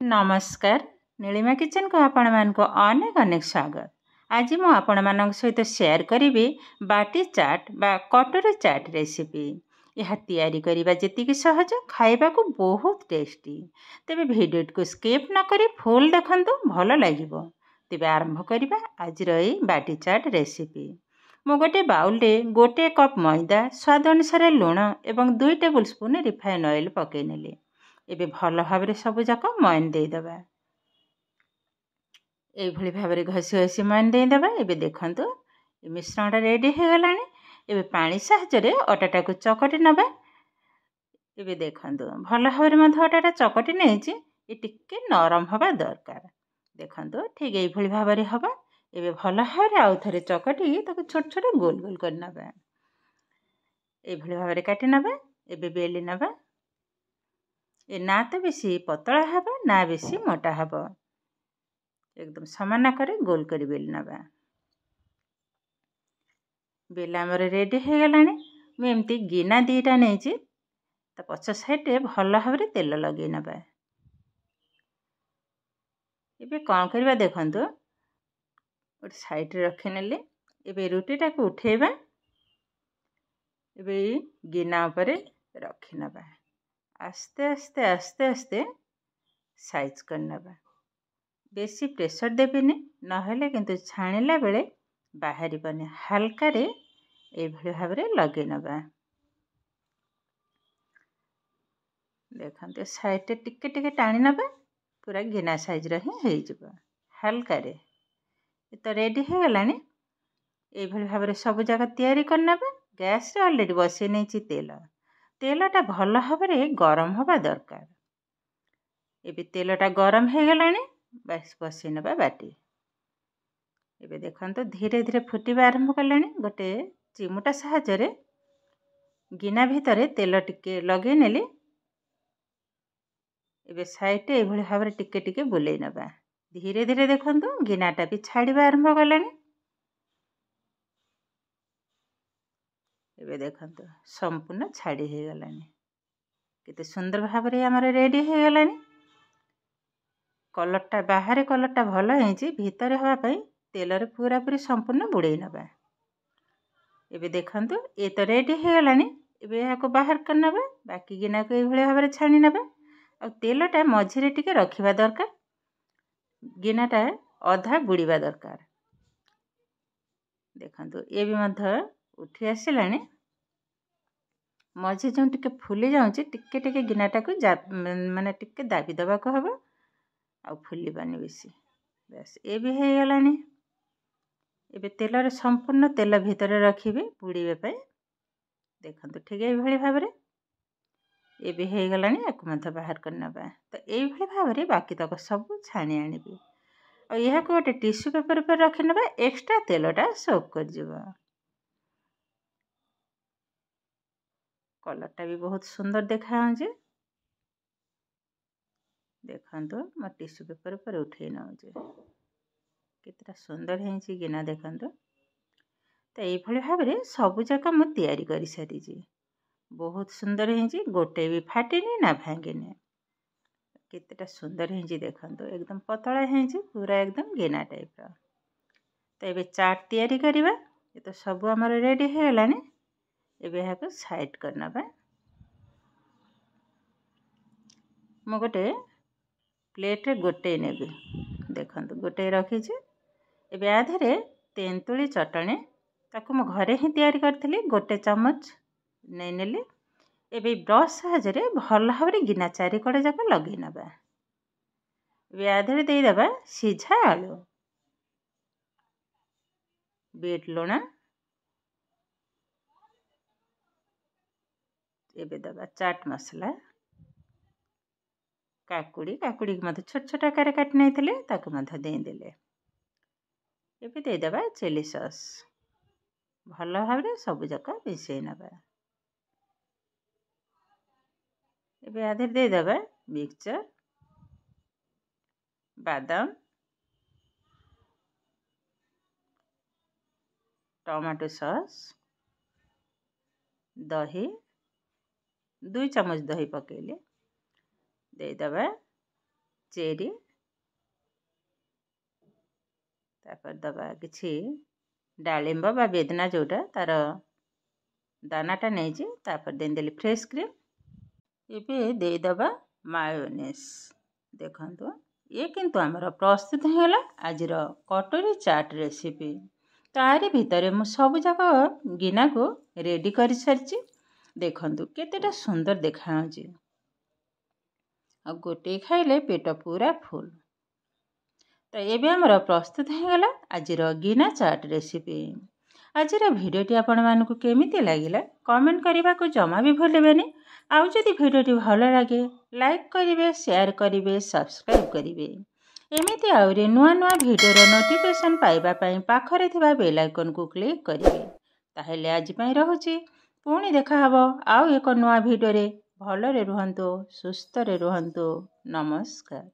नमस्कार नीलिमा किचन को आपण मानको अनेक अनेक स्वागत। आज मु आपण मानक सहित शेयर करी बाटी चाट बा कटोरी चाट रेसिपी। यह तैयारी करिबा जेतिकी सहज खाइबा को बहुत टेस्टी। तेबे वीडियो को स्किप न करी फुल देखंतु भलो लागिबो। तेबे आरंभ करिबा आज रही बाटी चाट रेसिपी। मु गोटे बाउल रे गोटे कप मैदा स्वाद अनुसार लूण एवं 2 टेबुल स्पून रिफाइन ऑयल पकई नेली। एबे भल भाव सब जाक मयन देदेबा। ये भाव घसी घसी मयन देदेबा। एबे देखंतु मिश्रण रेडी हो गलानी। एबे पानी साहाय्य अटाटा को चकटी नबा। एबे देखंतु भल भाव अटाटा चकटी नहीं टिके नरम हवा दरकार। देखंतु ठीक ये भाव हवा। एबे भल भाव आउ थरे चकटी ताको छोट छोट गोल गोल कर नबा। ये भाव काटी नबा। एबे बेली नबा। ए ना तो बेसी पतला हबा ना बेसी मोटा हबा। एकदम समान करे गोल करी बेल नबा। बेला हमर रेडी हो गलानी। मैं एमती गिना दीटा नहीं छी तो पछ साइड रे भल भाव तेल लगे नबा। एबे कौन करबा देखंतु गोटे साइड रे रखि नेले। एबे रोटीटा को उठेबा। एबे गिना ऊपर रखि नबा। आस्ते आस्ते आस्ते आस्ते साइज कर नबा। बेसी प्रेशर देबेनी नहेले किंतु छाणिला बेले बाहरी बने हल्का रे ए भली भाव रे लगे नबा। देखंते साइड रे टिके टिके टाणी नबा। पूरा गिना साइज रे ही हेई जबा हल्का रे। ए तो रेडी हो गलानी। ए भली भाव रे सब जगह तैयारी कर नबा। गैस रे ऑलरेडी बसे नै छी तेलटा भल भाव गरम हवा दरकार। एबे तेलटा गरम हो गलानी। बस बसई नबा बाटी। एबे देखंतु धीरे धीरे फुटिबा आरंभ कलानी। गोटे चिमुटा साहाय्य गिना भितरे तेल टिके लगे नेली। एबे साइड ए भली भाव टिके टिके बुलेई नबा। धीरे धीरे देखंतु गिनाटा भी छाड़ीबा आरंभ कलानी। एबे देखंतु संपूर्ण छाड़ी हो गलानी। केते सुंदर भाव रे हमर रेडी हो गलानी। कलरटा बाहर कलरटा भल है भीतर हवा पई तेल रे पूरा पूरी संपूर्ण बुड़ेई नबा। एबे देखंतु ए तो रेडी हो गलानी। एबे या को बाहर कर नबा। बाकी गिना को ए भले भाव रे छाणी नबा। आ तेलटा मझी रे टिके रखिबा दरकार। गिनाटा आधा बुड़ीबा दरकार। देखंतु ए भी मध्य उठी आसिलानी। मझी जो टिके फुली जाउची टिके टिके गिनाटा को माने टिके दाबी दबा को हबो। आ फुली बानी बेसी। बस ए भी हो गलानी। एबे तेल रे संपूर्ण तेल भीतर रखिबे बुड़ीबे पई। देखंतु ठीक ए भली भाव रे ए भी हो गलानी। याको मध्य बाहर कर नबा। तो ए भली भाव रे बाकी तक सब छाणी आनिबे। और यह को गोटे टिश्यू पेपर पर रखि नबा। एक्स्ट्रा तेलटा सोक कर जिवो। कलरटा भी बहुत सुंदर देखा होजे। देखंतु म टिश्यू पेपर पर उठे नउजे। कितना सुंदर है गिना देखंतु। तो ये भली भाव रे सब जाक मु तैयारी करि सारी जी। बहुत सुंदर है गोटे भी फाटेनी ना भांगेनी। कितना सुंदर है देखंतु एकदम पतला है पूरा एकदम गिना टाइप रो। तो ये चाट तैयारी करिबा। ये तो सब हमर रेडी हो गलानी। एबे या को साइड कर नबा। मु गोटे प्लेट रे गोटे नेबे। देखंतु गोटे रखी छी। एबे आधरे तेंतुली चटणी ताको मु घरे ही तैयारी करथिली। गोटे चम्मच नै नेली। एबे ब्रश साहाय्य भल भाव गिना चारि कड़े जाक लगे नबा। एबे आधरे दे दबा सीझा आलू बीट लूण। एबे दबा चाट मसला काकुड़ी काकुड़ी मध्य छोट छोट आकार काट नहीं थे ताको मध्य दे देले। एबे दे दबा चिली सॉस भल भाव सब जाक मिसई नबा। एबे आधे दे दबा मिक्सचर बादाम टमाटो सॉस दही 2 चम्मच दही पकेले दे दबा चेरी तापर दबा किछि डालिंब बा बेदना जोटा तार दानाटा नहीं तापर देदेली फ्रेश क्रीम एबे देदबा मायोनेस देखंतु ये किंतु आमर प्रस्तुत होगा आज कटोरी चाट रेसिपी तारी भितर मु सब जाक गिना को रेडी कर सारी देखंतु केतेटा सुंदर देखा आ गोटे खाइले पेट पूरा फुल तो ये आमर प्रस्तुत होगा आज गिना चाट रेसिपी आज भिडियोटी आपण मानकु केमिति लागिला कमेंट करने को जमा भी भूलेबेनी आउ जदि भिडियोटी भल लगे लाइक करेंगे शेयर करेंगे सब्सक्राइब करेंगे एमती आउरी नुआ नुआ भिडियोर नोटिफिकेशन पाइबापी पाखरे थिबा बेल आइकन को क्लिक करेंगे ताहेले आज पई रहुची पुणी देखा हबो आउ एक नुआ भिडियो रे भलरे रुहंतु सुस्थ रे रुहंतु नमस्कार।